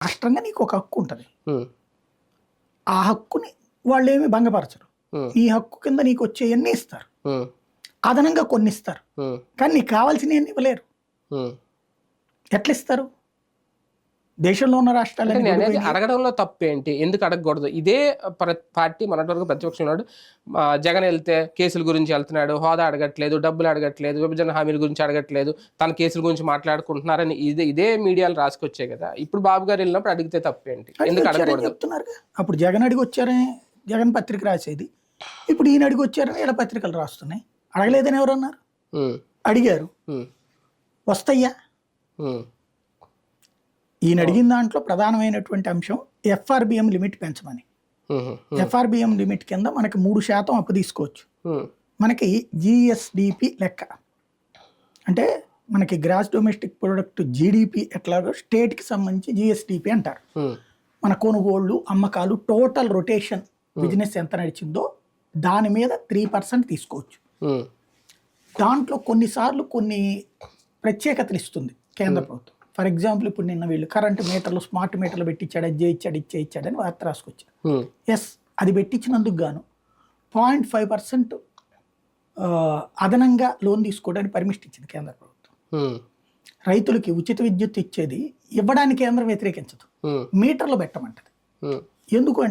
రాష్ట్రంగా నీకు ఒక హక్కు ఉంటుంది. ఉమ్, ఆ హక్కుని వాళ్ళు ఏమి భంగపరచరు. ఉమ్, నీ హక్కు కింద నీకు వచ్చేయన్నీ ఇస్తారు, ఉమ్, అదనంగా కొన్ని ఇస్తారు. ఉమ్, కానీ నీకు కావాల్సినవన్నీ ఇవ్వలేరు. ఉమ్. ఎట్లా ఇస్తారు? దేశంలో ఉన్న అంటే రాష్ట్రాలన్నీ నేను అనేది విడిపోయినాయి. అడగడంలో తప్పు ఏంటి, ఎందుకు అడగకూడదు? ఇదే పార్టీ మొన్నటి వరకు ప్రతిపక్షంలో ఉన్నాడు. జగన్ వెళ్తే కేసుల గురించి వెళ్తున్నాడు, హోదా అడగట్లేదు, డబ్బులు అడగట్లేదు, విభజన హామీల గురించి అడగట్లేదు, తన కేసుల గురించి మాట్లాడుకుంటున్నారని ఇదే మీడియాలో రాసుకొచ్చాయి కదా. ఇప్పుడు బాబు గారు వెళ్ళినప్పుడు అడిగితే తప్పు ఏంటి, అడిగి ఎందుకు వచ్చారని అడగకూడదు? చెప్తున్నారుగా. అప్పుడు జగన్ అడిగి వచ్చారని జగన్ పత్రిక రాసేది, ఇప్పుడు ఈయన అడిగి వచ్చారని ఈడ పత్రికలు రాస్తున్నాయి. అడగలేదని ఎవరన్నారు? ఉమ్, అడిగారు, ఉమ్, వస్తాయ్యా. ఉమ్, ఈయన అడిగిన దాంట్లో ప్రధానమైనటువంటి అంశం ఎఫ్ఆర్బిఎం లిమిట్ పెంచమని. ఉమ్, ఉమ్, ఎఫ్ఆర్బిఎం లిమిట్ కింద మనకి 3% అప్పు తీసుకోవచ్చు. ఉమ్, మనకి జిఎస్డిపి లెక్క, అంటే మనకి గ్రాస్ డొమెస్టిక్ ప్రొడక్ట్ జీడిపి ఎట్లాగో స్టేట్కి సంబంధించి జిఎస్డిపి అంటారు. ఉమ్, మన కొనుగోళ్లు అమ్మకాలు టోటల్ రొటేషన్ బిజినెస్ ఎంత నడిచిందో దాని మీద 3% తీసుకోవచ్చు. ఉమ్, దాంట్లో కొన్నిసార్లు కొన్ని ప్రత్యేకతలు ఇస్తుంది కేంద్ర ప్రభుత్వం. ఫర్ ఎగ్జాంపుల్ ఇప్పుడు నిన్న వీళ్ళు కరెంటు మీటర్లు స్మార్ట్ మీటర్లు పెట్టించాడు, అది ఇచ్చాడని వార్త రాసుకొచ్చారు. ఉమ్, ఎస్, అది పెట్టించినందుకు గాను 0.5% అదనంగా లోన్ తీసుకోవడానికి పర్మిషన్ ఇచ్చింది కేంద్ర ప్రభుత్వం. ఉమ్, రైతులకి ఉచిత విద్యుత్ ఇచ్చేది ఇవ్వడానికి కేంద్రం వ్యతిరేకించదు, ఉమ్, మీటర్లు పెట్టమంటది. ఉమ్, ఎందుకు అంటే